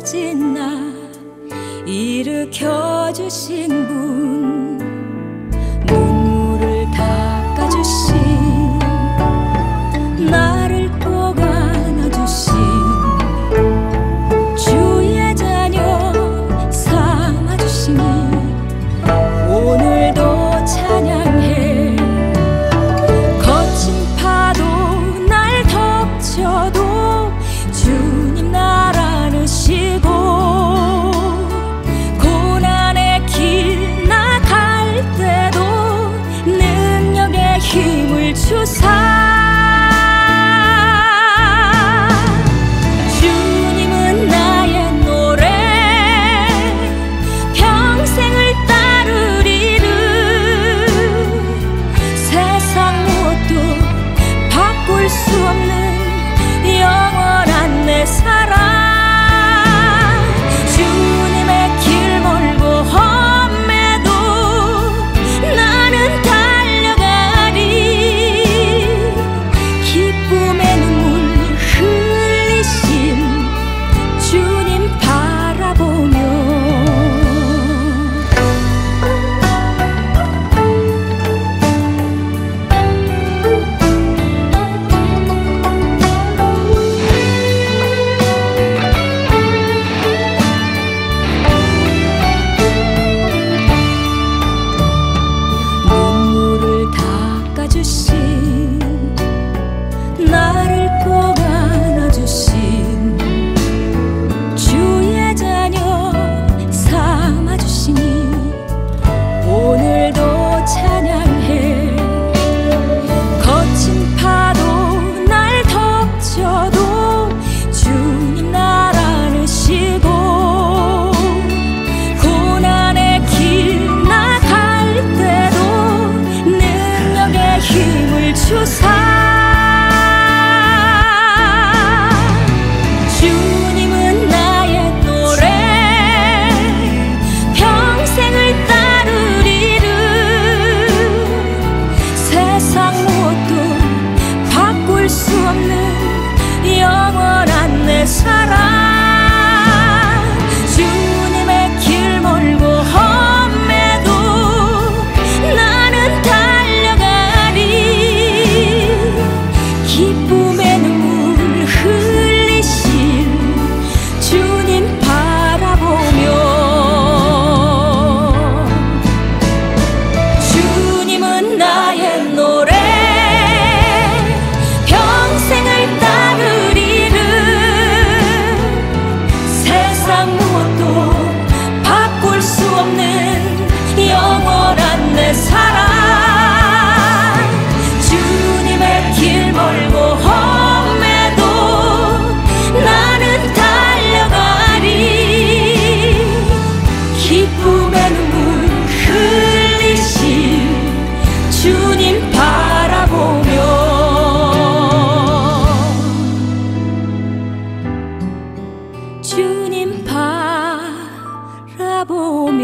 지친 나 일으켜주신 분, 눈물을 닦아주신, 나를 꼭 안아주신 주의 자녀 삼아주시니 오늘도 찬양해. 거친 파도 날 덮쳐도 주님 날 안으시고, 고난의 길 나갈 때도 능력의 힘을 주사. 주님은 나의 노래, 평생을 따르리를. 세상 무엇도 바꿀 수 없는 영원한 내 사랑. 주님의 길 멀고 험해도 나는 달려가리. 기쁨의 눈물 흘리신 주님 바라보며. 눈물을 닦아주신, 나를 꼭 안아주신 주의 자녀 삼아주시니 오늘도 찬양해. 거친 파도 날 덮쳐도 주님 날 안으시고, 고난의 길 나갈 때도 능력의 힘을 주사. 주님은 나의 노래, 평생을 따르리를. 세상 무엇도 바꿀 수 없는 영원한 내 사랑. 주님의 길 멀고 험해도 나는 달려가리. 기쁨의 눈물 흘리신 주님 바라보며. 주님은 나의 노래, 평생을 따르리를. 세상 무엇도 바꿀 수 없는 영원한 내 사랑. 주님의 길 멀고 험해도 나는 달려가리. 기쁨의 눈물 흘리신 주님 바라보며. 주님 바라보며.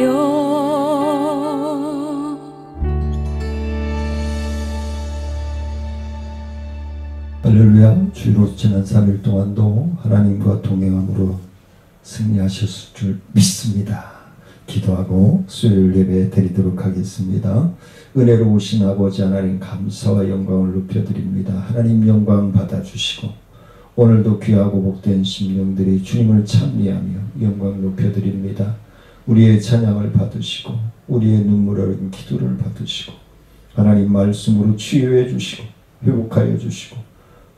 할렐루야. 주로 지난 3일 동안도 하나님과 동행함으로 승리하셨을 줄 믿습니다. 기도하고 수요일 예배 드리도록 하겠습니다. 은혜로우신 아버지 하나님, 감사와 영광을 높여드립니다. 하나님 영광 받아주시고 오늘도 귀하고 복된 심령들이 주님을 찬미하며 영광 높여드립니다. 우리의 찬양을 받으시고 우리의 눈물 어린 기도를 받으시고 하나님 말씀으로 치유해 주시고 회복하여 주시고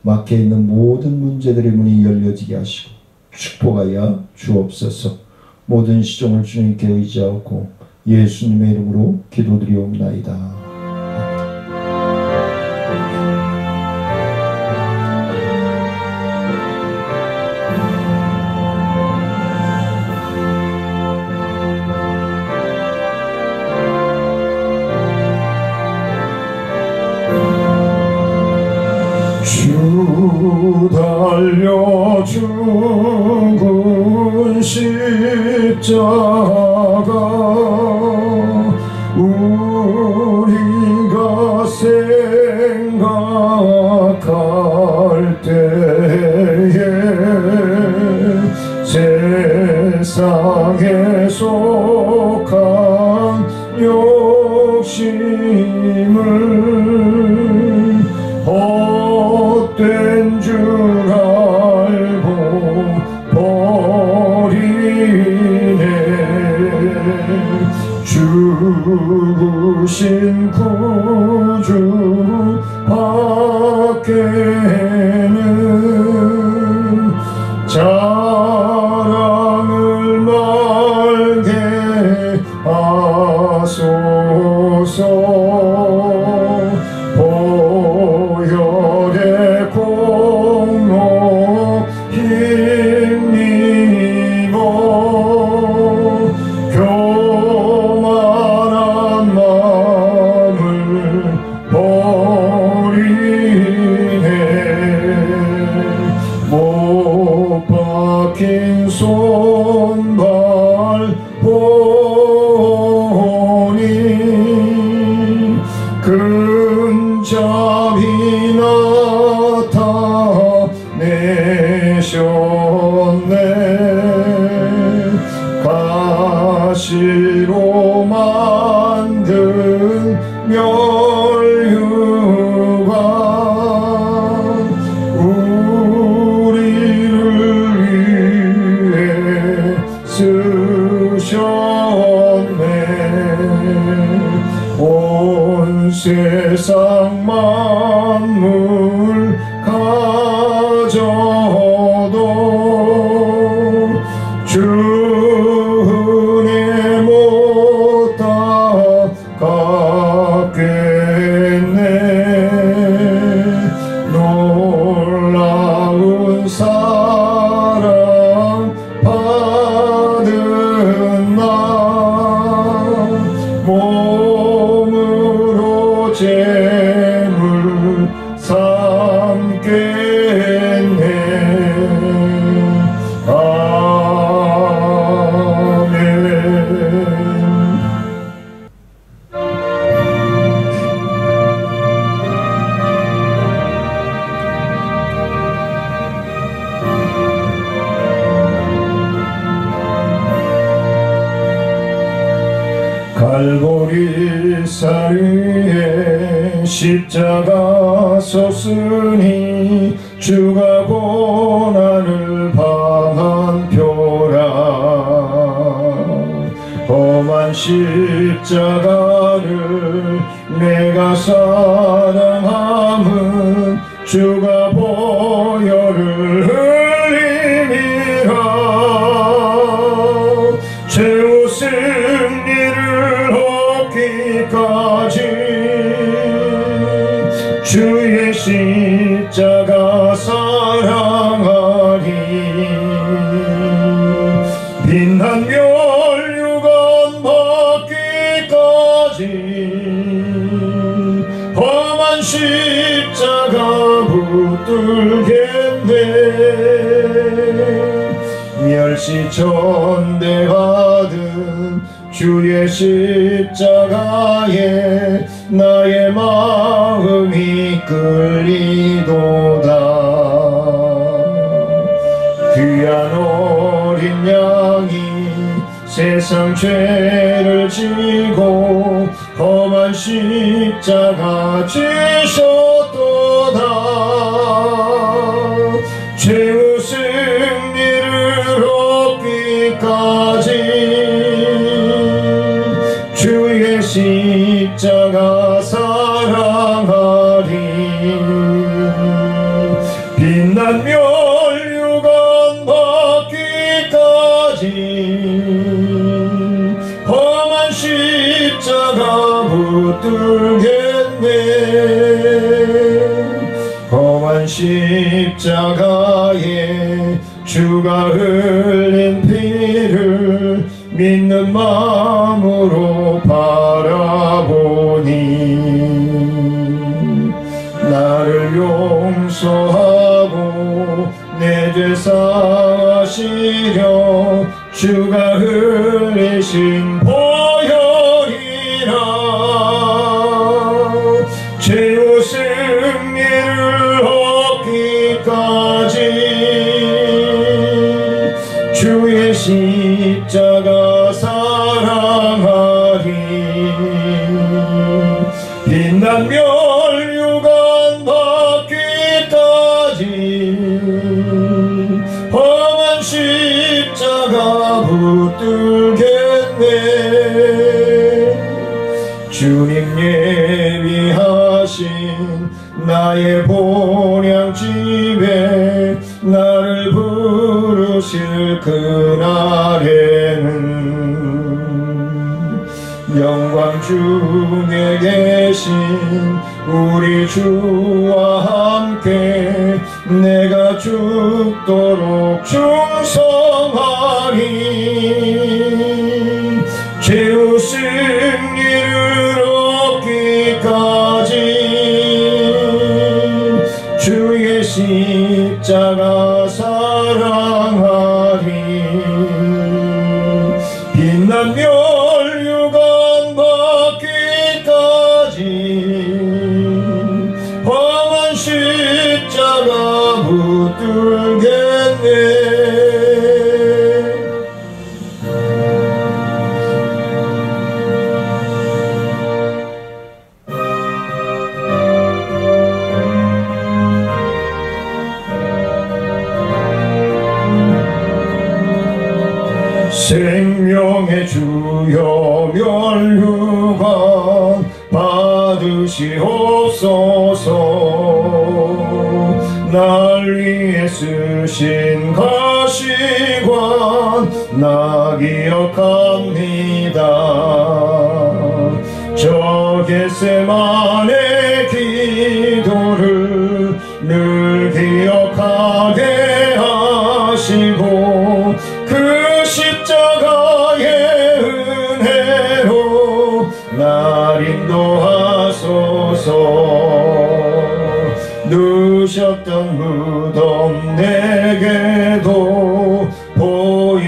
막혀있는 모든 문제들의 문이 열려지게 하시고 축복하여 주옵소서. 모든 시종을 주님께 의지하고 예수님의 이름으로 기도드리옵나이다. 주 달려 죽은 십자가 우리가 생각할 때에 세상에 속한 욕심을 헛된 줄 알고 버리네. 죽으신 구주 밖에는 자랑을 말게 하소서. 보혈의 공로 힘입어 교만한 마음을 버리네. 못 박힌 손발 보니 근잡이 나타내셨네. 가시로 만든 멸류관 우리를 위해 쓰셨네. 온 세상 만물 가져도 주 은혜 못 갚겠네. 놀라운 사랑 받은 나 몸으로 제물 삼겠네. 아멘. 갈보리 산 위에 십자가 섰으니 주가 고난을 당한 표라. 험한 십자가를 내가 사랑함은 주가 보혈을 흘림이라. 최후 승리를 얻기까지 주의 십자가 사랑하리. 빛난 멸류관 받기까지 험한 십자가 붙들겠네. 멸시 전대받은 주의 십자가에 나의 마음이 끌리도다. 귀한 어린 양이 세상 죄를 지고 험한 십자가 지셨도다. 최후 승리를 얻기까지 주의 십자가 사랑하리. 빛난 멸류관 받기까지 험한 십자가 붙들겠네. 험한 십자가에 주가 흘린 피를 믿는 마음으로 바라보니 나를 용서하고 내 죄 사하시려 주가 흘리신 보혈이라. 최후 승리를 얻기까지 주 주의 십자가 사랑하리. 빛난 멸류관 받기까지 험한 십자가 붙들겠네. 주님 예비하신 나의 본향집에 나를 부르실 그날에는 영광 중에 계신 우리 주와 함께 내가 죽도록 충성하리. 최후 승리를 얻기까지 주의 십자가 사랑하리. 빛난 멸류관 받기까지 험한 십자가 붙들겠네. 생명의 주여 멸류관 받으시옵소서. 날 위해 쓰신 가시관 나 기억합니다. 저 겟세마네 기도를 늘 기억하게 하시고 그 십자가의 은혜로 날 인도하소서. 누셨던 무덤 내게도 보이시옵소서.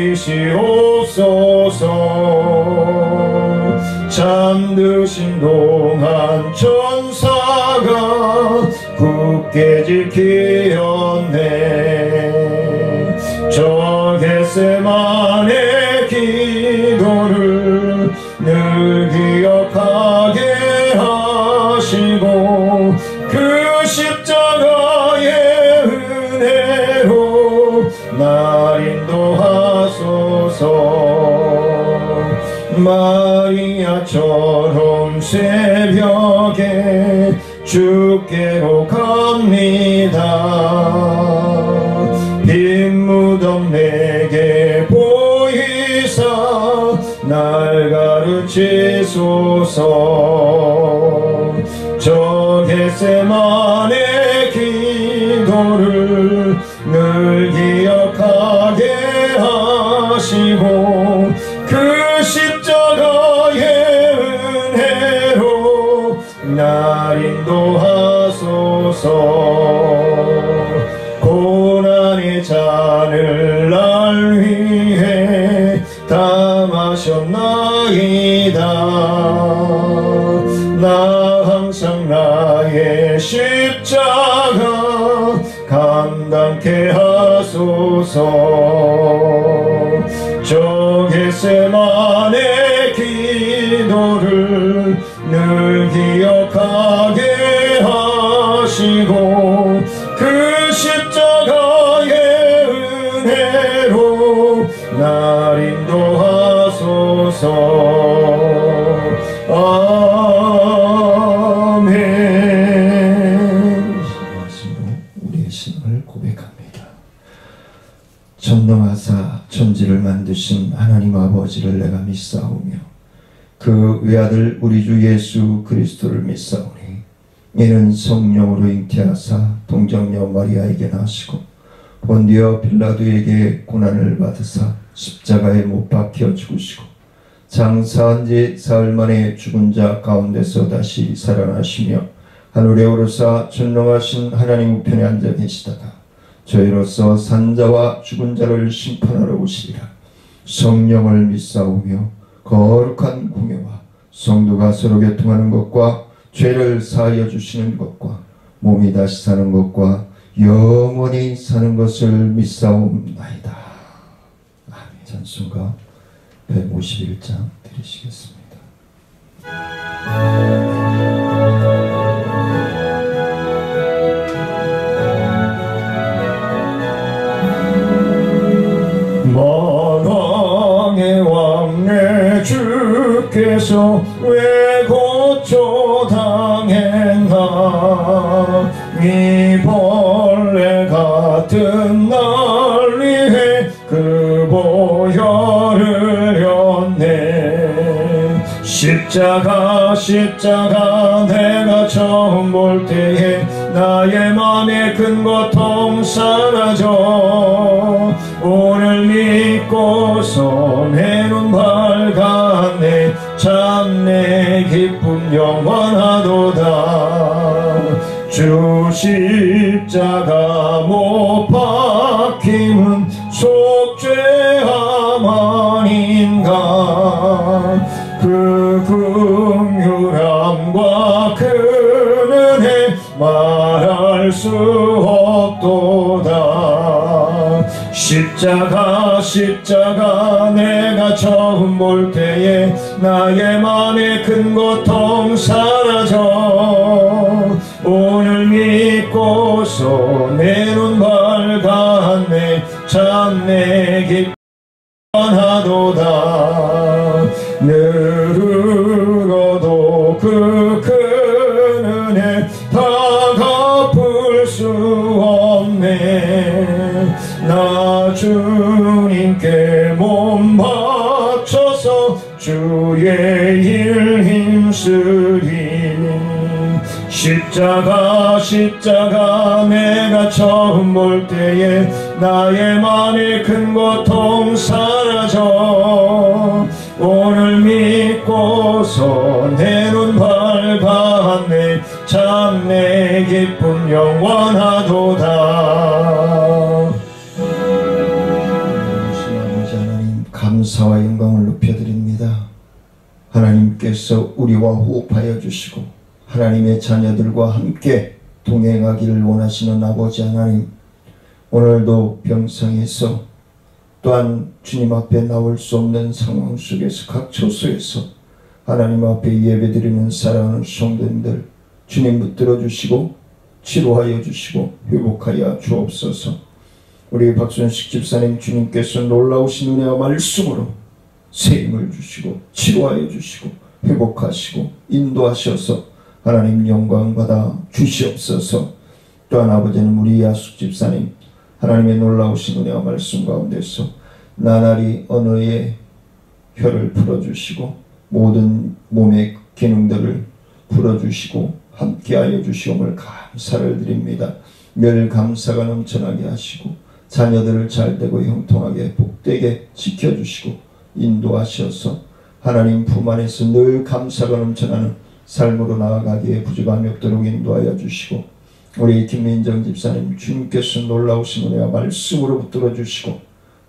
잠드신 동안 천사가 굳게 지키었네. 저 겟세마네 기도를 늘 기억하게 하시고 그 십자가의 은혜로 날 인도하소서. 마리아처럼 새벽에 주께로 갑니다. 빈 무덤 내게 보이사 날 가르치소서. 저 겟세마네 기도를 늘 기억하게 하시고 그 십자가의 은혜로 날 인도하소서. 고난의 잔을 날 위해 다 마셨나이다. 나 항상 나의 십자가 감당케 하소서. 저 겟세마네 기도를 늘 기억하게 하시고 그 십자가의 은혜로 날 인도하소서. 아멘. 우리의 신을 고백합니다. 전능하사 천지를 만드신 하나님 아버지를 내가 믿사오며 그 외아들 우리 주 예수 그리스도를 믿사오니 이는 성령으로 잉태하사 동정녀 마리아에게 나시고 본디오 빌라도에게 고난을 받으사 십자가에 못 박혀 죽으시고 장사한 지 사흘 만에 죽은 자 가운데서 다시 살아나시며 하늘에 오르사 전능하신 하나님 우편에 앉아 계시다가 저희로서 산자와 죽은 자를 심판하러 오시리라. 성령을 믿사오며 거룩한 공예와 성도가 서로 교통하는 것과 죄를 사하여 주시는 것과 몸이 다시 사는 것과 영원히 사는 것을 믿사옵나이다. 아멘. 찬송가 151장 드리시겠습니다. 만왕의 왕 내 주께서 왜 고초당했나. 이 벌레 같은 날 위해 그 보혈을 렸네. 십자가 내가 처음 볼 때에 나의 맘에 큰 고통 사라져. 오늘 믿고서 내 눈 밝았네. 참 내 기쁨 영원하도다. 주 십자가 못 박힘은 속죄함 아닌가. 그 긍휼함과 그 은혜 말할 수 없도다. 십자가 내가 처음 볼 때에 나의 맘에 큰 고통 사라져. 오늘 믿고서 내 눈 밝았네. 참 내 기쁨 하도다. 늘으로도 그 큰 은혜 다 갚을 수 없네. 나 주님께 몸 바쳐서 주의 일 힘쓰리. 십자가 내가 처음 볼 때에 나의 맘에 큰 고통 사라져. 오늘 믿고서 내 눈 밝았네. 참 내 기쁨 영원하도다. 아버지 하나님, 감사와 영광을 높여드립니다. 하나님께서 우리와 호흡하여 주시고 하나님의 자녀들과 함께 동행하기를 원하시는 아버지 하나님, 오늘도 병상에서 또한 주님 앞에 나올 수 없는 상황 속에서 각 처소에서 하나님 앞에 예배드리는 사랑하는 성도님들 주님 붙들어 주시고 치료하여 주시고 회복하여 주옵소서. 우리 박순식 집사님, 주님께서 놀라우신 은혜와 말씀으로 새 힘을 주시고 치료하여 주시고 회복하시고 인도하셔서 하나님 영광 받아 주시옵소서. 또한 아버지는 우리 야숙 집사님, 하나님의 놀라우신 은혜와 말씀 가운데서 나날이 언어의 혀를 풀어주시고 모든 몸의 기능들을 풀어주시고 함께하여 주시옵을 감사를 드립니다. 늘 감사가 넘쳐나게 하시고 자녀들을 잘되고 형통하게 복되게 지켜주시고 인도하셔서 하나님 품 안에서 늘 감사가 넘쳐나는 삶으로 나아가기에 부족함이 없도록 인도하여 주시고, 우리 김민정 집사님, 주님께서 놀라우신 은혜와 말씀으로 붙들어 주시고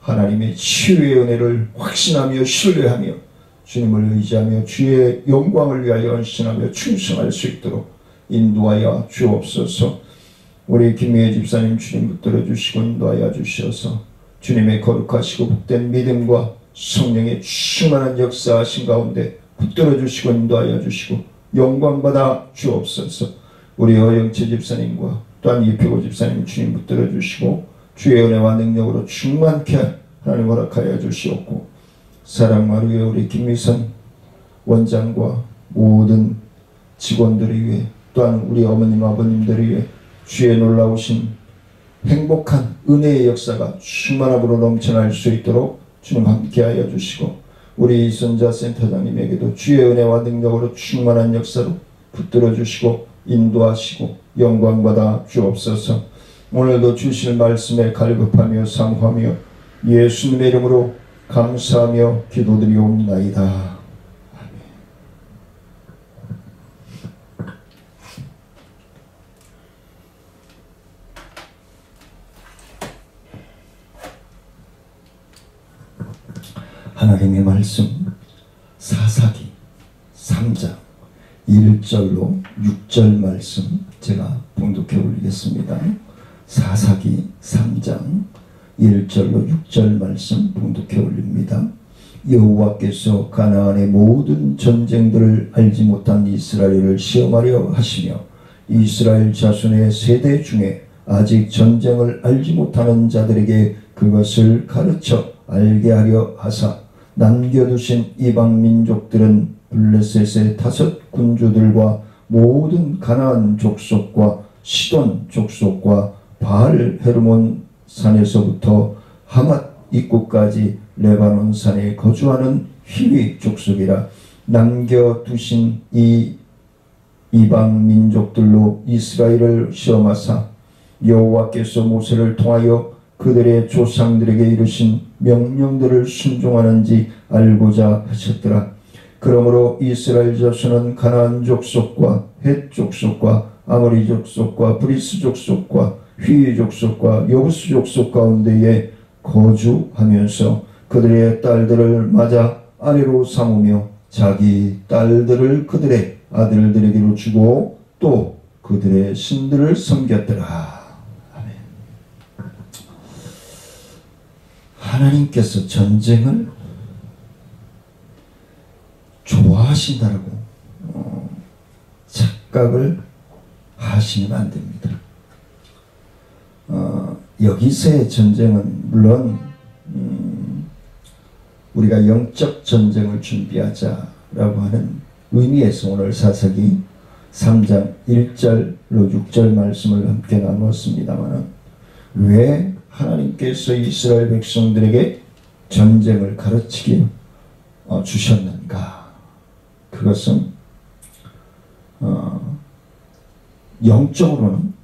하나님의 치유의 은혜를 확신하며 신뢰하며 주님을 의지하며 주의 영광을 위하여 헌신하며 충성할 수 있도록 인도하여 주옵소서. 우리 김미애 집사님, 주님 붙들어 주시고 인도하여 주셔서 주님의 거룩하시고 복된 믿음과 성령의 충만한 역사하신 가운데 붙들어 주시고 인도하여 주시고 영광받아 주옵소서. 우리 허영채 집사님과 또한 이표고 집사님, 주님 붙들어 주시고 주의 은혜와 능력으로 충만케 하나님 허락하여 주시옵고, 사랑마루의 우리 김미선 원장과 모든 직원들을 위해 또한 우리 어머님 아버님들을 위해 주의 놀라우신 행복한 은혜의 역사가 충만함으로 넘쳐날 수 있도록 주님 함께하여 주시고, 우리 이순자 센터장님에게도 주의 은혜와 능력으로 충만한 역사로 붙들어 주시고 인도하시고 영광받아 주옵소서. 오늘도 주실 말씀에 갈급하며 상호하며 예수님의 이름으로 감사하며 기도드리옵나이다. 하나님의 말씀 사사기 3장 1절로 6절 말씀 제가 봉독해 올리겠습니다. 사사기 3장 1절로 6절 말씀 봉독해 올립니다. 말씀입니다. 여호와께서 가나안의 모든 전쟁들을 알지 못한 이스라엘을 시험하려 하시며 이스라엘 자손의 세대 중에 아직 전쟁을 알지 못하는 자들에게 그것을 가르쳐 알게 하려 하사 남겨두신 이방 민족들은 블레셋의 5 군주들과 모든 가나안 족속과 시돈 족속과 바알 헤르몬 산에서부터 하맛 입구까지 레바논 산에 거주하는 히위 족속이라. 남겨두신 이 이방 민족들로 이스라엘을 시험하사 여호와께서 모세를 통하여 그들의 조상들에게 이르신 명령들을 순종하는지 알고자 하셨더라. 그러므로 이스라엘 자손은 가나안 족속과 헷 족속과 아모리 족속과 브리스 족속과 휘위 족속과 여부스 족속 가운데에 거주하면서 그들의 딸들을 맞아 아내로 삼으며 자기 딸들을 그들의 아들들에게로 주고 또 그들의 신들을 섬겼더라. 아멘. 하나님께서 전쟁을 좋아하신다라고 착각을 하시면 안 됩니다. 여기서의 전쟁은 물론 우리가 영적 전쟁을 준비하자라고 하는 의미에서 오늘 사사기 3장 1절로 6절 말씀을 함께 나누었습니다만 왜 하나님께서 이스라엘 백성들에게 전쟁을 가르치게 주셨는가? 그것은 영적으로는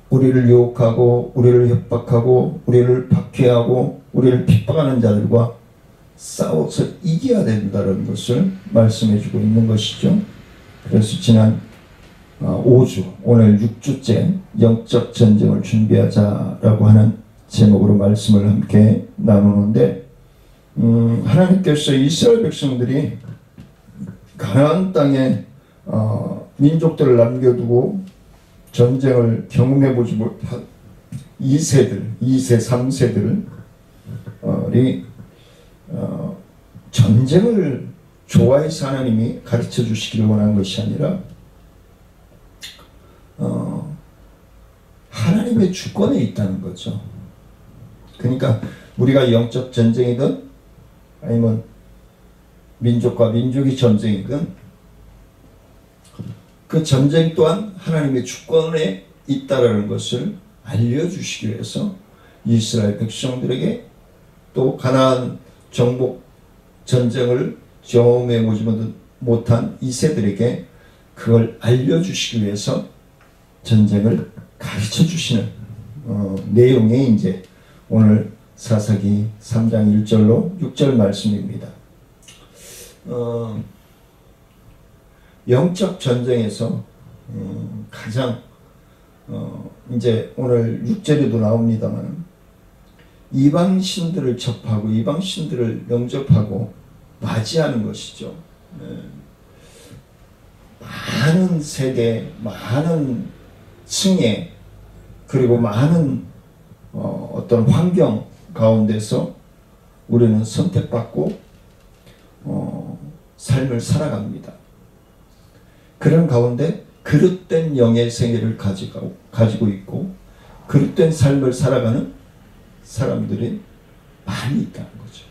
우리를 유혹하고 우리를 협박하고 우리를 박해하고 우리를 핍박하는 자들과 싸워서 이겨야 된다는 것을 말씀해 주고 있는 것이죠. 그래서 지난 5주 오늘 6주째 영적 전쟁을 준비하자라고 하는 제목으로 말씀을 함께 나누는데 하나님께서 이스라엘 백성들이 가나안 땅에 민족들을 남겨두고 전쟁을 경험해보지 못한 2세들, 2세, 3세들이 전쟁을 좋아해서 하나님이 가르쳐 주시기를 원한 것이 아니라 하나님의 주권에 있다는 거죠. 그러니까 우리가 영적 전쟁이든 아니면 민족과 민족의 전쟁이든 그 전쟁 또한 하나님의 주권에 있다라는 것을 알려주시기 위해서 이스라엘 백성들에게 또 가나안 정복 전쟁을 경험해보지 못한 2세들에게 그걸 알려주시기 위해서 전쟁을 가르쳐 주시는 내용이 이제 오늘 사사기 3장 1절로 6절 말씀입니다. 영적 전쟁에서 가장 이제 오늘 6절에도 나옵니다만 이방 신들을 접하고 이방 신들을 영접하고 맞이하는 것이죠. 많은 세대, 많은 층에 그리고 많은 어떤 환경 가운데서 우리는 선택받고 삶을 살아갑니다. 그런 가운데 그릇된 영의 생애를 가지고 있고 그릇된 삶을 살아가는 사람들이 많이 있다는 거죠.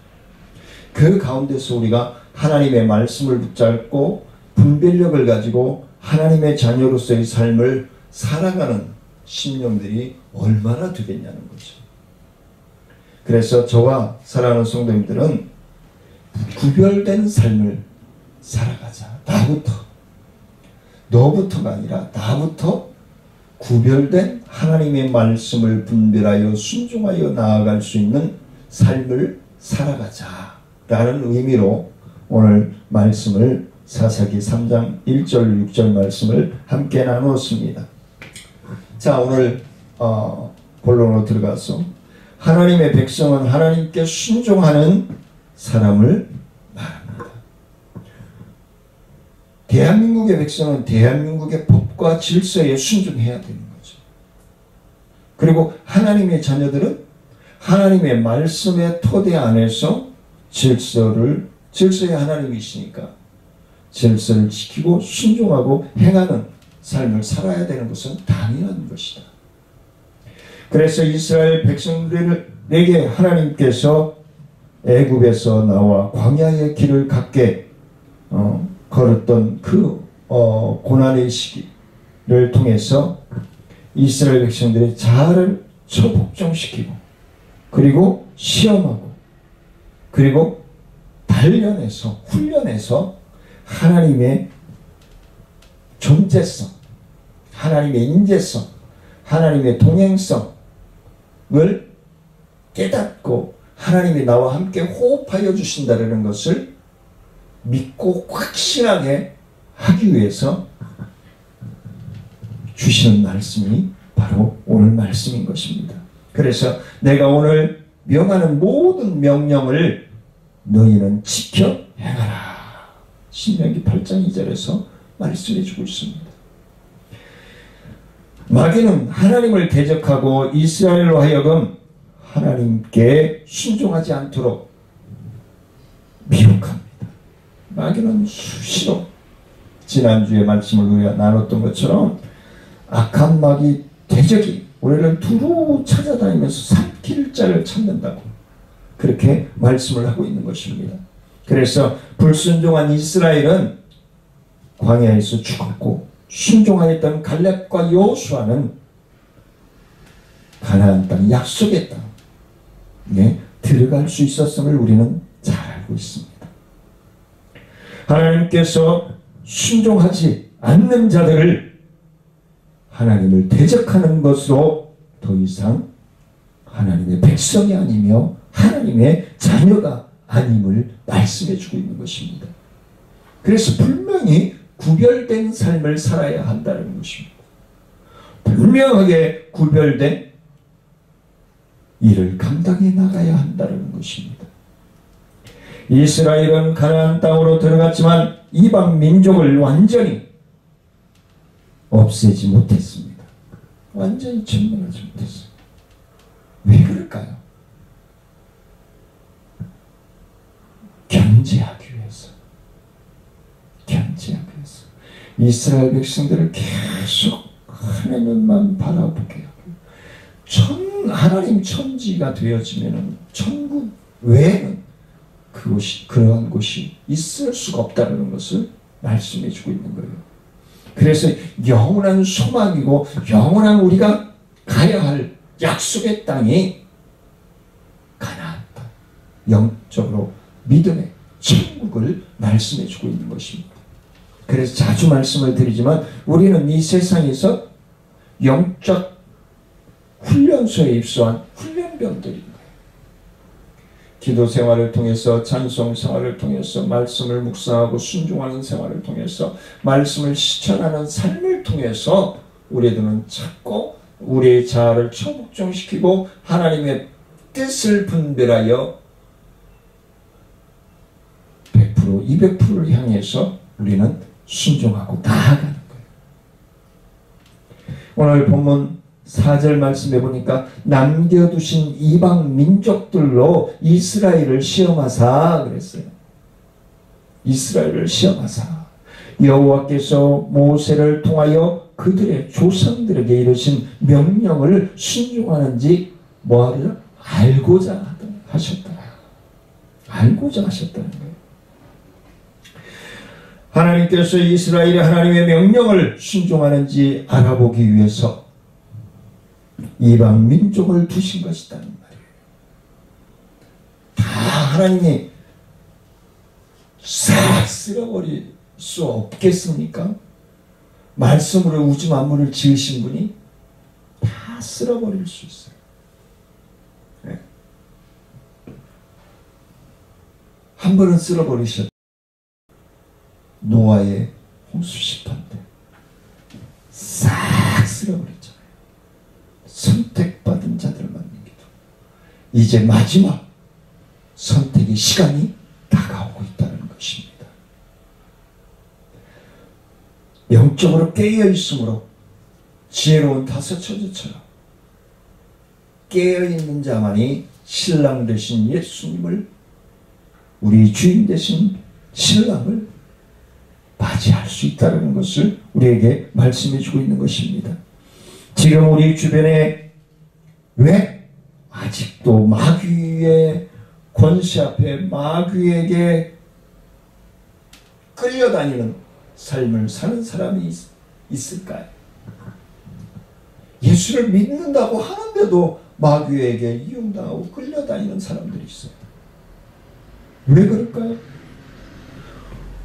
그 가운데서 우리가 하나님의 말씀을 붙잡고 분별력을 가지고 하나님의 자녀로서의 삶을 살아가는 심령들이 얼마나 되겠냐는 거죠. 그래서 저와 사랑하는 성도님들은 구별된 삶을 살아가자. 너부터가 아니라 나부터 구별된 하나님의 말씀을 분별하여 순종하여 나아갈 수 있는 삶을 살아가자 라는 의미로 오늘 말씀을 사사기 3장 1절 6절 말씀을 함께 나누었습니다. 자, 오늘 본론으로 들어가서 하나님의 백성은 하나님께 순종하는 사람을 말합니다. 대한민국의 백성은 대한민국의 법과 질서에 순종해야 되는 거죠. 그리고 하나님의 자녀들은 하나님의 말씀의 토대 안에서 질서의 하나님이시니까 질서를 지키고 순종하고 행하는 삶을 살아야 되는 것은 당연한 것이다. 그래서 이스라엘 백성들에게 하나님께서 애굽에서 나와 광야의 길을 갖게 걸었던 그 고난의 시기를 통해서 이스라엘 백성들의 자아를 초복종시키고 그리고 시험하고 그리고 단련해서 훈련해서 하나님의 존재성, 하나님의 인재성, 하나님의 동행성을 깨닫고 하나님이 나와 함께 호흡하여 주신다는 것을 믿고 확실하게 하기 위해서 주시는 말씀이 바로 오늘 말씀인 것입니다. 그래서 내가 오늘 명하는 모든 명령을 너희는 지켜 행하라. 신명기 8장 2절에서 말씀해 주고 있습니다. 마귀는 하나님을 대적하고 이스라엘로 하여금 하나님께 순종하지 않도록 미혹합니다. 마귀는 수시로 지난주에 말씀을 우리가 나눴던 것처럼 악한 마귀 대적이 우리를 두루 찾아다니면서 삼킬 자를 찾는다고 그렇게 말씀을 하고 있는 것입니다. 그래서 불순종한 이스라엘은 광야에서 죽었고 순종하였던 갈렙과 여호수아는 가나안 땅, 약속의 땅에 들어갈 수 있었음을 우리는 잘 알고 있습니다. 하나님께서 순종하지 않는 자들을 하나님을 대적하는 것으로 더 이상 하나님의 백성이 아니며 하나님의 자녀가 아님을 말씀해 주고 있는 것입니다. 그래서 분명히 구별된 삶을 살아야 한다는 것입니다. 분명하게 구별된 일을 감당해 나가야 한다는 것입니다. 이스라엘은 가나안 땅으로 들어갔지만 이방 민족을 완전히 없애지 못했습니다. 완전히 전멸하지 못했어요. 왜 그럴까요? 견제하기 위해서. 이스라엘 백성들을 계속 하나님만 바라보게 하고 하나님 천지가 되어지면 천국 외에는 그러한 곳이 있을 수가 없다는 것을 말씀해 주고 있는 거예요. 그래서 영원한 소망이고 영원한 우리가 가야 할 약속의 땅이 가나안 땅, 영적으로 믿음의 천국을 말씀해 주고 있는 것입니다. 그래서 자주 말씀을 드리지만 우리는 이 세상에서 영적 훈련소에 입소한 훈련병들인 거예요. 기도 생활을 통해서 찬송 생활을 통해서 말씀을 묵상하고 순종하는 생활을 통해서 말씀을 실천하는 삶을 통해서 우리들은 찾고 우리의 자아를 초복종시키고 하나님의 뜻을 분별하여 100%, 200%를 향해서 우리는 순종하고 나아가는 거예요. 오늘 본문 4절 말씀해 보니까 남겨두신 이방 민족들로 이스라엘을 시험하사 그랬어요. 이스라엘을 시험하사 여호와께서 모세를 통하여 그들의 조상들에게 이르신 명령을 순종하는지 뭐하리라? 알고자 하셨더라. 알고자 하셨다는 거예요. 하나님께서 이스라엘이 하나님의 명령을 순종하는지 알아보기 위해서 이방 민족을 두신 것이라는 말이에요. 다 하나님이 싹 쓸어버릴 수 없겠습니까? 말씀으로 우주 만물을 지으신 분이 다 쓸어버릴 수 있어요. 네. 한 번은 쓸어버리셨죠. 노아의 홍수 심판 때 싹 쓸어버렸잖아요. 선택받은 자들만 남기도. 이제 마지막 선택의 시간이 다가오고 있다는 것입니다. 영적으로 깨어있으므로 지혜로운 다섯 처제처럼 깨어있는 자만이 신랑 되신 예수님을, 우리 주인 되신 신랑을 맞이할 수 있다는 것을 우리에게 말씀해 주고 있는 것입니다. 지금 우리 주변에 왜 아직도 마귀의 권세 앞에 마귀에게 끌려다니는 삶을 사는 사람이 있을까요? 예수를 믿는다고 하는데도 마귀에게 이용당하고 끌려다니는 사람들이 있어요. 왜 그럴까요?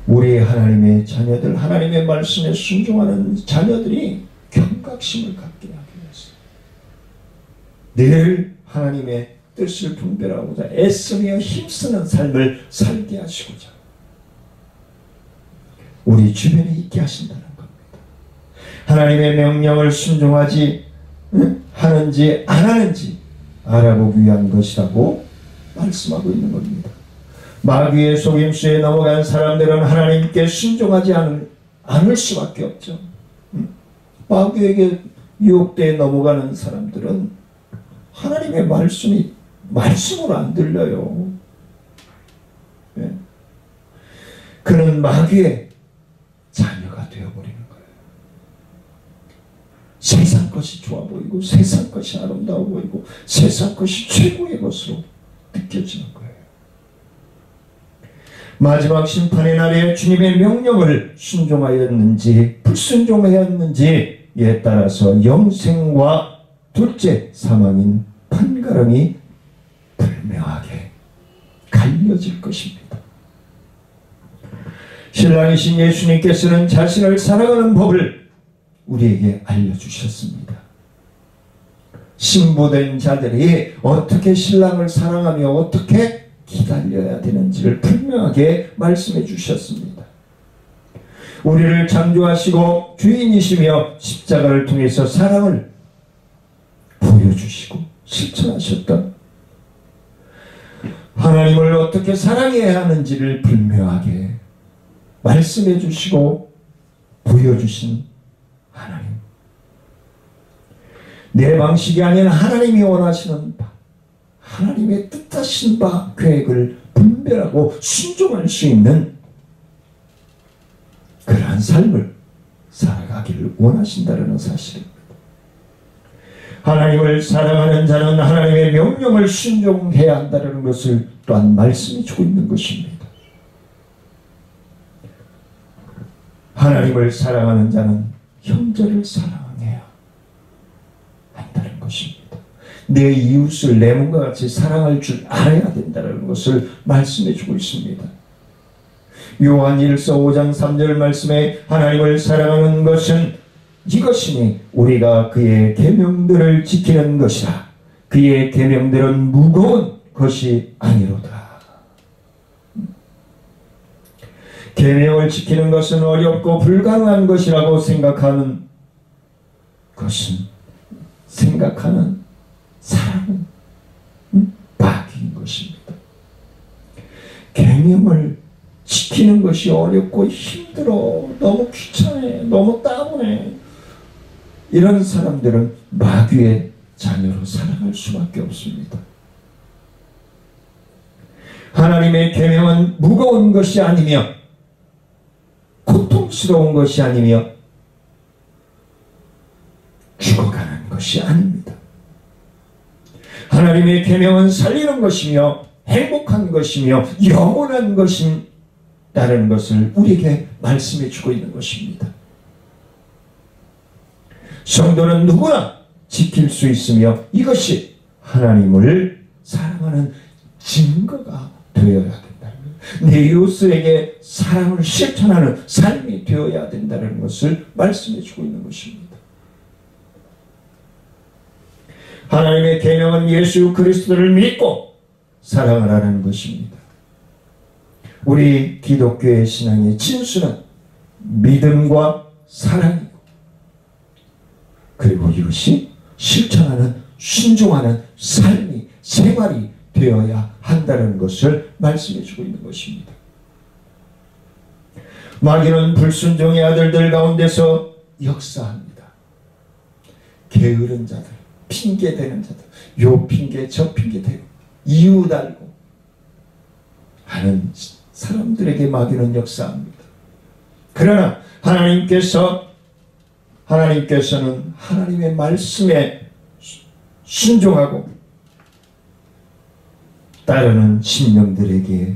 우리 하나님의 자녀들, 하나님의 말씀에 순종하는 자녀들이 경각심을 갖게 하기 위해서 늘 하나님의 뜻을 분별하고자 애쓰며 힘쓰는 삶을 살게 하시고자 우리 주변에 있게 하신다는 겁니다. 하나님의 명령을 순종하지 하는지 안 하는지 알아보기 위한 것이라고 말씀하고 있는 겁니다. 마귀의 속임수에 넘어간 사람들은 하나님께 순종하지 않을 수밖에 없죠. 마귀에게 유혹되어 넘어가는 사람들은 하나님의 말씀으로 안 들려요. 네. 그는 마귀의 자녀가 되어버리는 거예요. 세상 것이 좋아 보이고 세상 것이 아름다워 보이고 세상 것이 최고의 것으로 느껴지는 거예요. 마지막 심판의 날에 주님의 명령을 순종하였는지 불순종하였는지에 따라서 영생과 둘째 사망인 판가름이 분명하게 갈려질 것입니다. 신랑이신 예수님께서는 자신을 사랑하는 법을 우리에게 알려주셨습니다. 신부된 자들이 어떻게 신랑을 사랑하며 어떻게 기다려야 되는지를 분명하게 말씀해 주셨습니다. 우리를 창조하시고 주인이시며 십자가를 통해서 사랑을 보여주시고 실천하셨던 하나님을 어떻게 사랑해야 하는지를 분명하게 말씀해 주시고 보여주신 하나님, 내 방식이 아닌 하나님이 원하시는 바, 하나님의 뜻하신 바 계획을 분별하고 순종할 수 있는 그러한 삶을 살아가기를 원하신다는 사실입니다. 하나님을 사랑하는 자는 하나님의 명령을 순종해야 한다는 것을 또한 말씀해 주고 있는 것입니다. 하나님을 사랑하는 자는 형제를 사랑해야 한다는 것입니다. 내 이웃을 내 몸과 같이 사랑할 줄 알아야 된다는 것을 말씀해 주고 있습니다. 요한 1서 5장 3절 말씀에 하나님을 사랑하는 것은 이것이니 우리가 그의 계명들을 지키는 것이라. 그의 계명들은 무거운 것이 아니로다. 계명을 지키는 것은 어렵고 불가능한 것이라고 생각하는 사람은 마귀인 것입니다. 계명을 지키는 것이 어렵고 힘들어, 너무 귀찮아, 너무 따분해, 이런 사람들은 마귀의 자녀로 살아갈 수밖에 없습니다. 하나님의 계명은 무거운 것이 아니며 고통스러운 것이 아니며 죽어가는 것이 아닙니다. 하나님의 계명은 살리는 것이며 행복한 것이며 영원한 것이라는 것을 우리에게 말씀해 주고 있는 것입니다. 성도는 누구나 지킬 수 있으며 이것이 하나님을 사랑하는 증거가 되어야 된다는 것, 내 이웃에게 사랑을 실천하는 삶이 되어야 된다는 것을 말씀해 주고 있는 것입니다. 하나님의 계명은 예수 그리스도를 믿고 사랑하라는 것입니다. 우리 기독교의 신앙의 진수는 믿음과 사랑이고, 그리고 이것이 실천하는 순종하는 삶이 생활이 되어야 한다는 것을 말씀해 주고 있는 것입니다. 마귀는 불순종의 아들들 가운데서 역사합니다. 게으른 자들, 핑계대는 자들, 요 핑계 저 핑계 대고 이유 달고 하는 사람들에게 마귀는 역사합니다. 그러나 하나님께서는 하나님의 말씀에 순종하고 따르는 심령들에게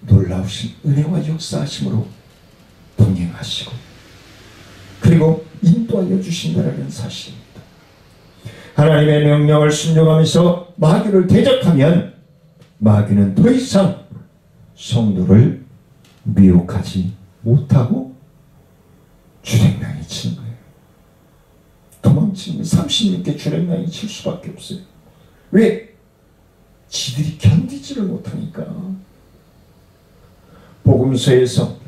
놀라우신 은혜와 역사하심으로 동행하시고 그리고 인도하여 주신다는 사실입니다. 하나님의 명령을 순종하면서 마귀를 대적하면 마귀는 더 이상 성도를 미혹하지 못하고 주랭랑이 치는 거예요. 도망치는 36개 주랭랑이 칠 수밖에 없어요. 왜? 지들이 견디지를 못하니까. 복음서에서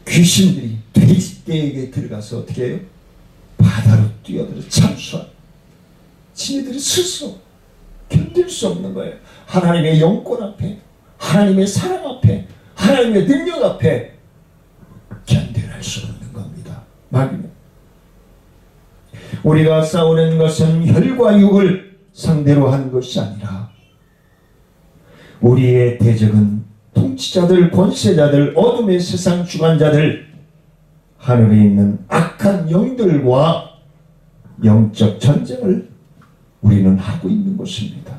귀신들이 돼지떼에게 들어가서 어떻게 해요? 바다로 뛰어들어 참수한 지네들이 스스로 견딜 수 없는 거예요. 하나님의 영권 앞에, 하나님의 사랑 앞에, 하나님의 능력 앞에 견뎌낼 수 없는 겁니다. 마귀는. 우리가 싸우는 것은 혈과 육을 상대로 하는 것이 아니라 우리의 대적은 통치자들, 권세자들, 어둠의 세상 주관자들, 하늘에 있는 악한 영들과 영적 전쟁을 우리는 하고 있는 것입니다.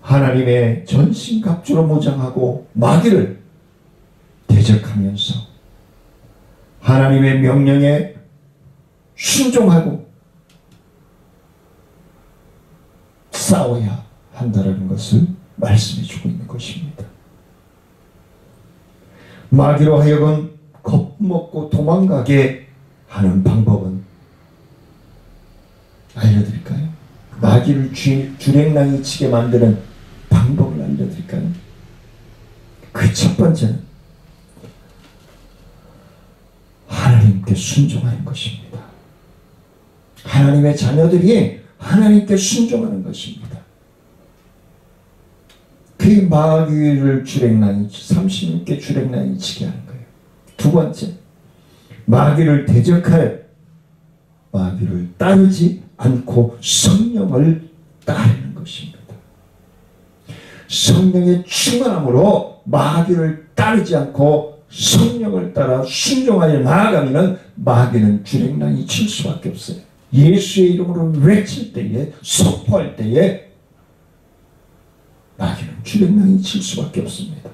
하나님의 전신갑주로 무장하고 마귀를 대적하면서 하나님의 명령에 순종하고 싸워야 한다는 것을 말씀해 주고 있는 것입니다. 마귀로 하여금 겁먹고 도망가게 하는 방법은 알려드릴까요? 마귀를 주랭랑이 치게 만드는 방법을 알려드릴까요? 그 첫 번째는 하나님께 순종하는 것입니다. 하나님의 자녀들이 하나님께 순종하는 것입니다. 그게 마귀를 주랭랑이 36개 주랭랑이 치게 하는 거예요. 두 번째, 마귀를 대적할 마귀를 따르지 않고 성령을 따르는 것입니다. 성령의 충만함으로 마귀를 따르지 않고 성령을 따라 순종하여 나아가면 마귀는 주랭랑이 칠 수밖에 없어요. 예수의 이름으로 외칠 때에, 선포할 때에 마귀는 주랭랑이 칠 수밖에 없습니다.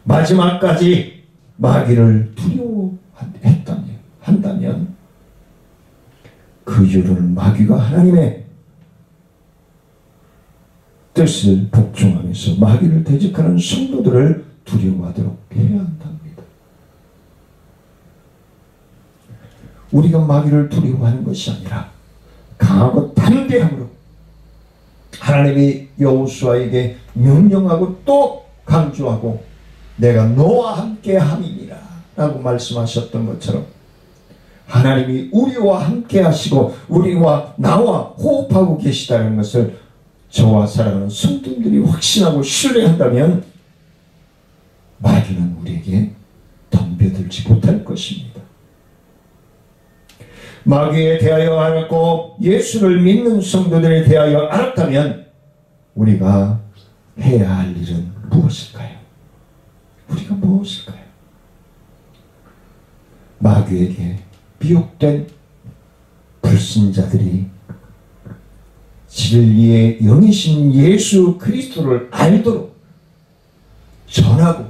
마지막까지 마귀를 두려워한다면 그 이유는 마귀가 하나님의 뜻을 복종하면서 마귀를 대적하는 성도들을 두려워하도록 해야 한답니다. 우리가 마귀를 두려워하는 것이 아니라 강하고 담대함으로 하나님이 여호수아에게 명령하고 또 강조하고 내가 너와 함께 함이니라 라고 말씀하셨던 것처럼 하나님이 우리와 함께 하시고 우리와 나와 호흡하고 계시다는 것을 저와 사랑하는 성도들이 확신하고 신뢰한다면 마귀는 우리에게 덤벼들지 못할 것입니다. 마귀에 대하여 알았고 예수를 믿는 성도들에 대하여 알았다면 우리가 해야 할 일은 무엇일까요? 우리가 무엇일까요? 마귀에게 미혹된 불신자들이 진리의 영이신 예수 그리스도를 알도록 전하고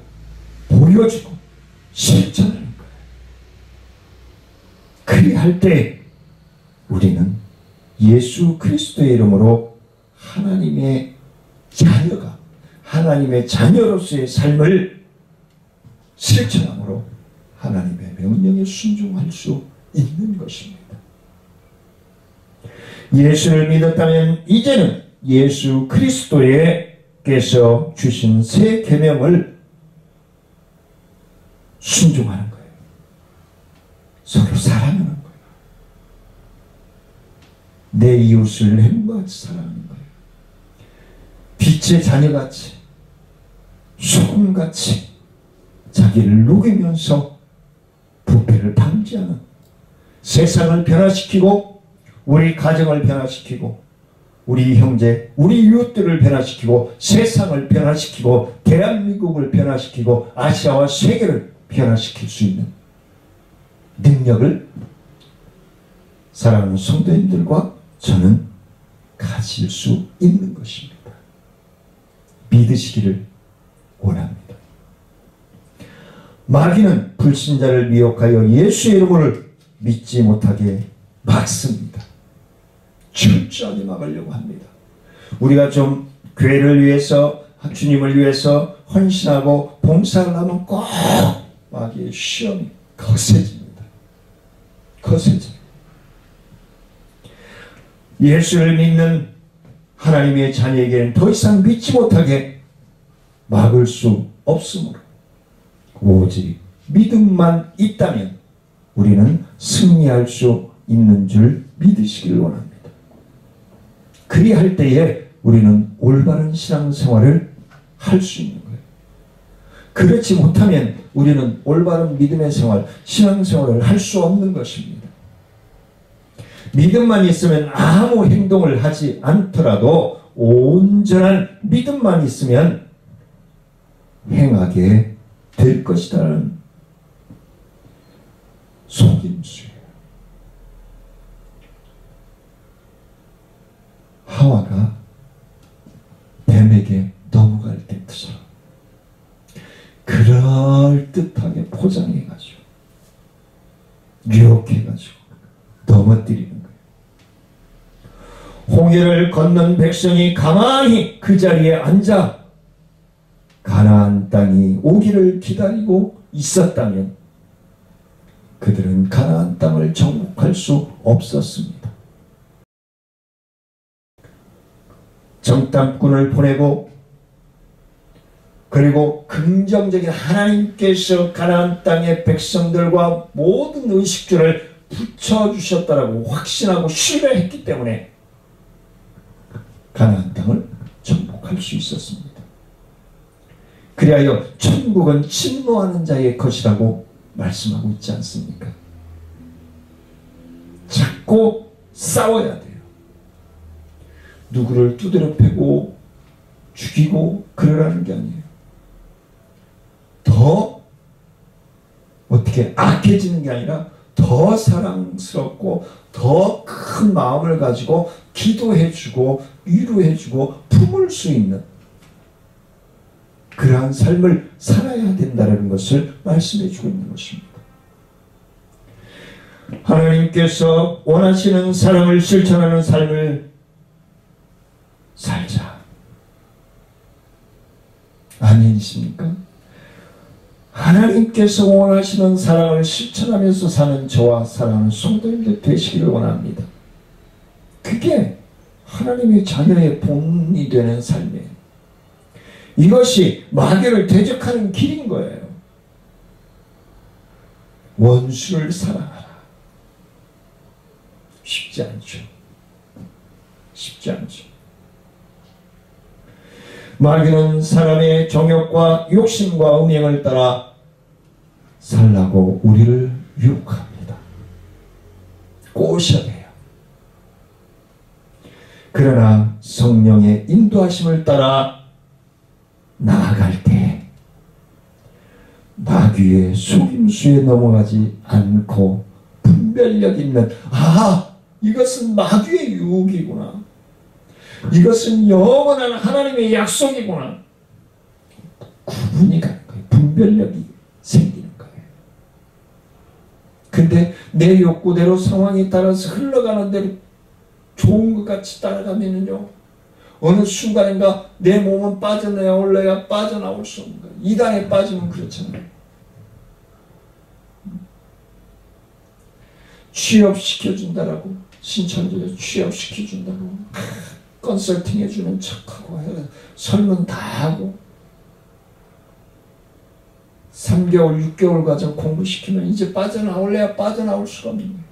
보여주고 실천하는 거예요. 그리할 때 우리는 예수 그리스도의 이름으로 하나님의 자녀가 하나님의 자녀로서의 삶을 실천함으로 하나님의 명령에 순종할 수 있는 것입니다. 예수를 믿었다면 이제는 예수 그리스도께서 주신 새 계명을 순종하는 거예요. 서로 사랑하는 거예요. 내 이웃을 내 몸과 같이 사랑하는 거예요. 빛의 자녀같이 소금같이 자기를 녹이면서 부패를 방지하는, 세상을 변화시키고 우리 가정을 변화시키고 우리 형제, 우리 이웃들을 변화시키고 세상을 변화시키고 대한민국을 변화시키고 아시아와 세계를 변화시킬 수 있는 능력을 사랑하는 성도님들과 저는 가질 수 있는 것입니다. 믿으시기를 원합니다. 마귀는 불신자를 미혹하여 예수의 이름을 믿지 못하게 막습니다. 철저하게 막으려고 합니다. 우리가 좀 교회를 위해서, 주님을 위해서 헌신하고 봉사를 하면 꼭 마귀의 시험이 거세집니다. 거세집니다. 예수를 믿는 하나님의 자녀에게는 더 이상 믿지 못하게 막을 수 없으므로 오직 믿음만 있다면 우리는 승리할 수 있는 줄 믿으시길 원합니다. 그리할 때에 우리는 올바른 신앙생활을 할 수 있는 거예요. 그렇지 못하면 우리는 올바른 믿음의 생활, 신앙생활을 할 수 없는 것입니다. 믿음만 있으면 아무 행동을 하지 않더라도 온전한 믿음만 있으면 행하게 될 것이라는 속임수예요. 하와가 뱀에게 넘어갈 때처럼 그럴듯하게 포장해가지고 유혹해가지고 넘어뜨리는 거예요. 홍해를 건넌 백성이 가만히 그 자리에 앉아 가나안 땅이 오기를 기다리고 있었다면 그들은 가나안 땅을 정복할 수 없었습니다. 정탐꾼을 보내고 그리고 긍정적인 하나님께서 가나안 땅의 백성들과 모든 의식주를 붙여주셨다라고 확신하고 신뢰했기 때문에 가나안 땅을 정복할 수 있었습니다. 그리하여 천국은 침노하는 자의 것이라고 말씀하고 있지 않습니까? 자꾸 싸워야 돼요. 누구를 두드려 패고 죽이고 그러라는 게 아니에요. 더 어떻게 악해지는 게 아니라 더 사랑스럽고 더 큰 마음을 가지고 기도해주고 위로해주고 품을 수 있는 그러한 삶을 살아야 된다는 것을 말씀해주고 있는 것입니다. 하나님께서 원하시는 사랑을 실천하는 삶을 살자. 아멘이십니까? 하나님께서 원하시는 사랑을 실천하면서 사는 저와 사랑하는 성도님들 되시기를 원합니다. 그게 하나님의 자녀의 본이 되는 삶이에요. 이것이 마귀를 대적하는 길인 거예요. 원수를 사랑하라. 쉽지 않죠. 쉽지 않죠. 마귀는 사람의 정욕과 욕심과 음행을 따라 살라고 우리를 유혹합니다. 꼬셔야 해요. 그러나 성령의 인도하심을 따라 나아갈 때 마귀의 속임수에 넘어가지 않고 분별력 있는 이것은 마귀의 유혹이구나. 이것은 영원한 하나님의 약속이구나. 구분이 가는 거예요. 분별력이 생기는 거예요. 근데 내 욕구대로 상황에 따라서 흘러가는 대로 좋은 것 같이 따라가면요, 어느 순간인가 내 몸은 빠져나올래야 빠져나올 수 없는 거예요. 이단에 빠지면 그렇잖아요. 취업시켜준다라고 신천지에 취업시켜준다고 컨설팅 해주는 척하고 설문 다 하고 3개월 6개월 과정 공부시키면 이제 빠져나올래야 빠져나올 수가 없는 거예요.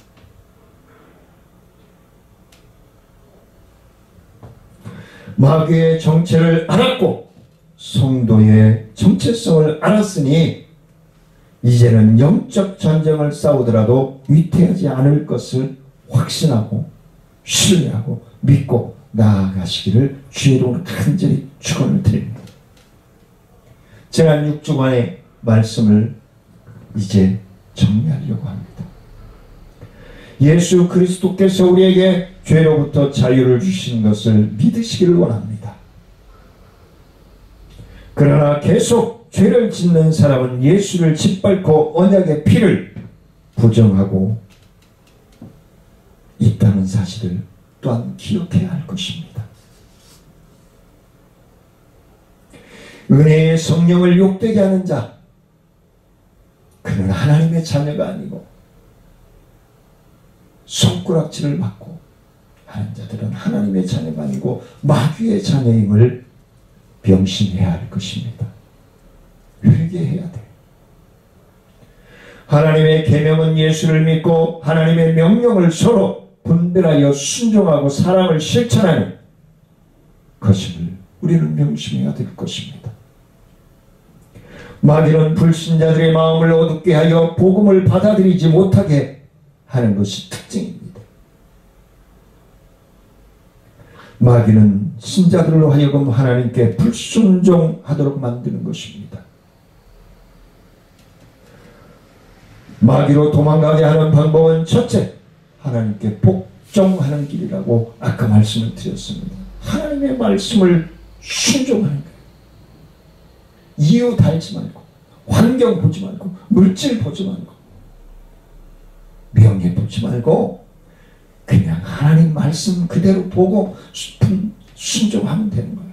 마귀의 정체를 알았고 성도의 정체성을 알았으니 이제는 영적 전쟁을 싸우더라도 위태하지 않을 것을 확신하고 신뢰하고 믿고 나아가시기를 주의 이름으로 간절히 축원을 드립니다. 지난 6주간의 말씀을 이제 정리하려고 합니다. 예수 그리스도께서 우리에게 죄로부터 자유를 주신 것을 믿으시기를 원합니다. 그러나 계속 죄를 짓는 사람은 예수를 짓밟고 언약의 피를 부정하고 있다는 사실을 또한 기억해야 할 것입니다. 은혜의 성령을 욕되게 하는 자, 그는 하나님의 자녀가 아니고 손가락질을 받고 하는 자들은 하나님의 자녀가 아니고 마귀의 자녀임을 명심해야 할 것입니다. 회개해야 돼. 하나님의 계명은 예수를 믿고 하나님의 명령을 서로 분별하여 순종하고 사랑을 실천하는 것임을 우리는 명심해야 될 것입니다. 마귀는 불신자들의 마음을 어둡게 하여 복음을 받아들이지 못하게 하는 것이 특징입니다. 마귀는 신자들로 하여금 하나님께 불순종하도록 만드는 것입니다. 마귀로 도망가게 하는 방법은 첫째, 하나님께 복종하는 길이라고 아까 말씀을 드렸습니다. 하나님의 말씀을 순종하는 거예요. 이유 달지 말고, 환경 보지 말고, 물질 보지 말고, 명예 보지 말고 그냥 하나님 말씀 그대로 보고 순종하면 되는 거예요.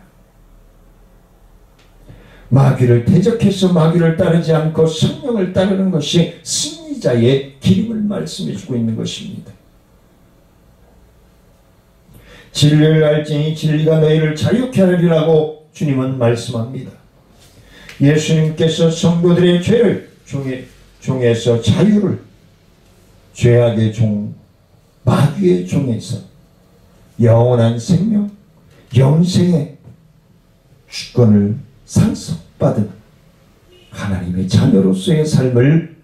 마귀를 대적해서 마귀를 따르지 않고 성령을 따르는 것이 승리자의 길임을 말씀해 주고 있는 것입니다. 진리를 알지니 진리가 너희를 자유케 하리라고 주님은 말씀합니다. 예수님께서 성도들의 죄를 종에서 자유를, 죄악의 종, 마귀의 종에서 영원한 생명, 영생의 주권을 상속받은 하나님의 자녀로서의 삶을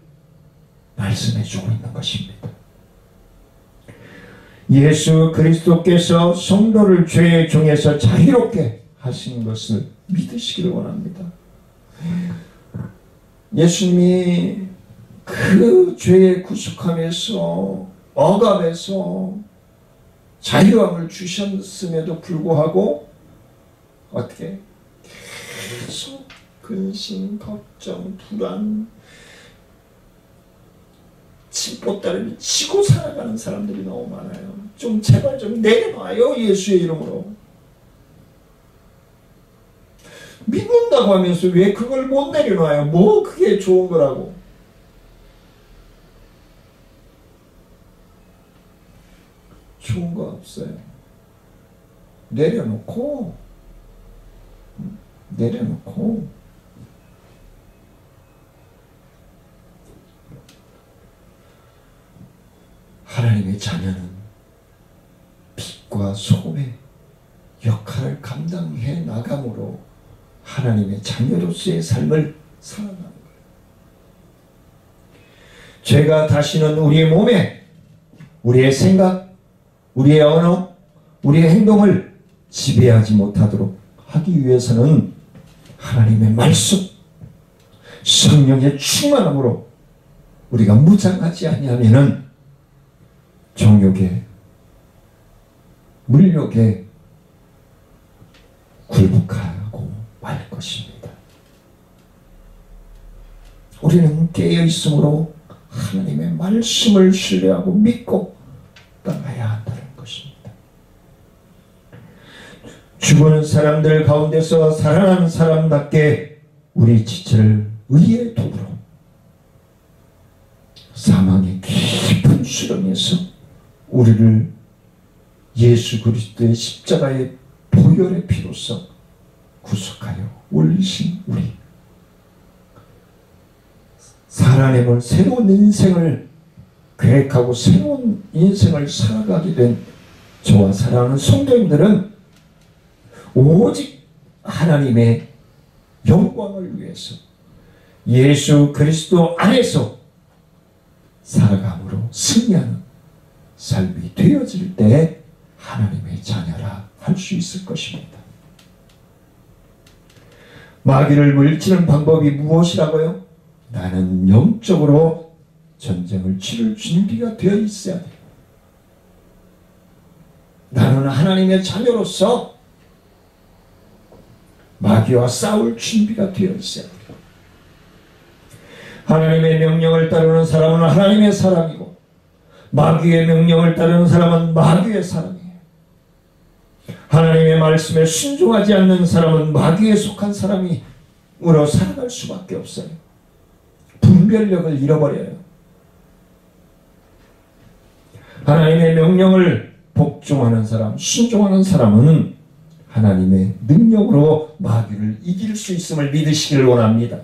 말씀해 주고 있는 것입니다. 예수 그리스도께서 성도를 죄의 종에서 자유롭게 하신 것을 믿으시기를 원합니다. 예수님이 그 죄의 구속함에서 억압에서 자유함을 주셨음에도 불구하고 어떻게 계속 근심, 걱정, 불안, 침보따름이 치고 살아가는 사람들이 너무 많아요. 좀 제발 좀 내려놔요, 예수의 이름으로. 믿는다고 하면서 왜 그걸 못 내려놔요? 뭐 그게 좋은 거라고. 좋은 거 없어요. 내려놓고 하나님의 자녀는 빛과 소금의 역할을 감당해 나감으로 하나님의 자녀로서의 삶을 살아가는 거예요. 죄가 다시는 우리의 몸에, 우리의 생각, 우리의 언어, 우리의 행동을 지배하지 못하도록 하기 위해서는 하나님의 말씀, 성령의 충만함으로 우리가 무장하지 아니하면은 정욕에, 물욕에 굴복하고 말 것입니다. 우리는 깨어 있으므로 하나님의 말씀을 신뢰하고 믿고 따라야 한다는 것입니다. 죽은 사람들 가운데서 살아난 사람답게 우리 지체를 의의 도구로 사망의 깊은 수렁에서 우리를 예수 그리스도의 십자가의 보혈의 피로써 구속하여 올리신 우리, 살아내는 새로운 인생을 계획하고 새로운 인생을 살아가게 된 저와 사랑하는 성도님들은 오직 하나님의 영광을 위해서, 예수 그리스도 안에서 살아감으로 승리하는 삶이 되어질 때 하나님의 자녀라 할 수 있을 것입니다. 마귀를 물리치는 방법이 무엇이라고요? 나는 영적으로 전쟁을 치를 준비가 되어 있어야 돼요. 나는 하나님의 자녀로서 마귀와 싸울 준비가 되어 있어야 돼요. 하나님의 명령을 따르는 사람은 하나님의 사람이고 마귀의 명령을 따르는 사람은 마귀의 사람이에요. 하나님의 말씀에 순종하지 않는 사람은 마귀에 속한 사람으로 살아갈 수밖에 없어요. 분별력을 잃어버려요. 하나님의 명령을 복종하는 사람, 순종하는 사람은 하나님의 능력으로 마귀를 이길 수 있음을 믿으시기를 원합니다.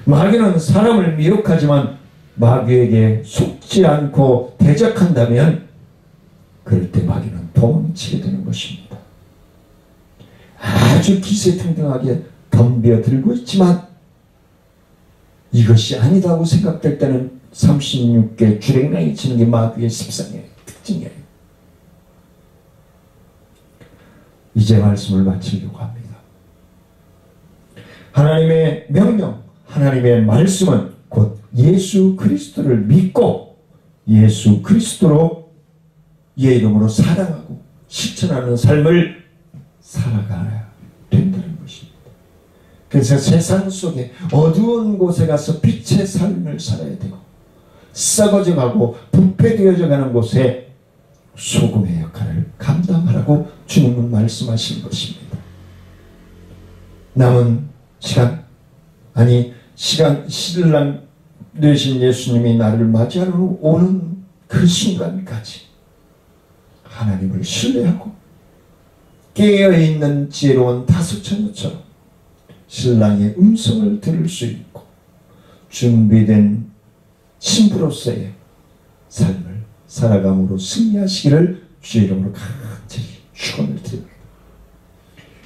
마귀는 사람을 미혹하지만 마귀에게 속지 않고 대적한다면 그럴 때 마귀는 도망치게 되는 것입니다. 아주 기세등등하게 덤벼들고 있지만 이것이 아니다고 생각될 때는 36개 주랭랑이 치는 게 마귀의 습성이에요. 특징이에요. 이제 말씀을 마치려고 합니다. 하나님의 명령, 하나님의 말씀은 곧 예수 그리스도를 믿고 예수 그리스도로 예 이름으로 사랑하고 실천하는 삶을 살아가야 된다는 것입니다. 그래서 세상 속에 어두운 곳에 가서 빛의 삶을 살아야 되고 썩어져가고 부패되어져 가는 곳에 소금의 역할을 감당하라고 주님은 말씀하신 것입니다. 남은 시간, 신랑 되신 예수님이 나를 맞이하러 오는 그 순간까지 하나님을 신뢰하고 깨어있는 지혜로운 다소처녀처럼 신랑의 음성을 들을 수 있고 준비된 신부로서의 삶을 살아감으로 승리하시기를 주의 이름으로 간절히 축원을 드립니다.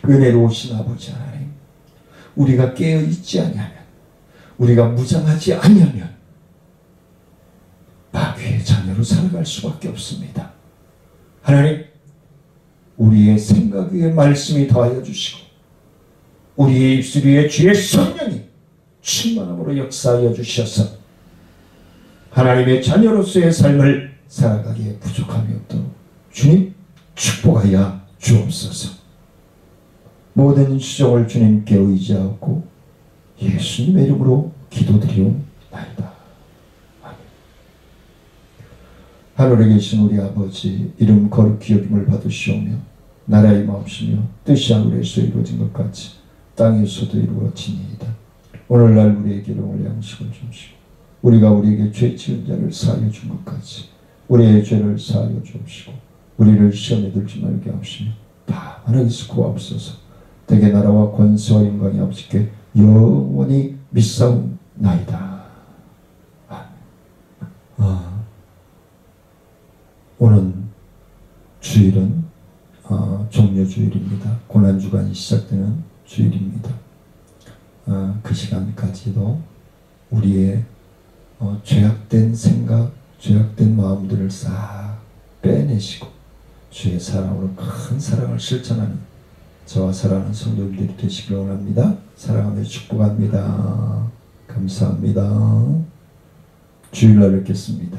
은혜로우신 아버지 하나님, 우리가 깨어있지 아니하면, 우리가 무장하지 아니하면 마귀의 자녀로 살아갈 수밖에 없습니다. 하나님, 우리의 생각 위에 말씀이 더하여 주시고 우리의 입술 위에 주의 성령이 충만함으로 역사하여 주셔서 하나님의 자녀로서의 삶을 살아가기에 부족함이 없도록 주님 축복하여 주옵소서. 모든 수종을 주님께 의지하고 예수님의 이름으로 기도드리옵나이다. 아멘. 하늘에 계신 우리 아버지, 이름 거룩히 여김을 받으시오며 나라의 마옵시며 뜻이 하늘에서 이루어진 것 같이 땅에서도 이루어지니이다. 오늘날 우리에게 일용할 양식을 주시고 우리가 우리에게 죄 지은 자를 사하여 준 것 같이 우리의 죄를 사하여 주옵시고 우리를 시험에 들지 말게 하시며 다만 하기서 구하옵소서. 대개 나라와 권세와 영광이 아버지께 영원히 믿사옵나이다. 오늘 주일은 종료주일입니다. 고난주간이 시작되는 주일입니다. 그 시간까지도 우리의 죄악된 생각, 죄악된 마음들을 싹 빼내시고 주의 사랑으로 큰 사랑을 실천하는 저와 사랑하는 성도들이 되시길 원합니다. 사랑하며 축복합니다. 감사합니다. 주일날 뵙겠습니다.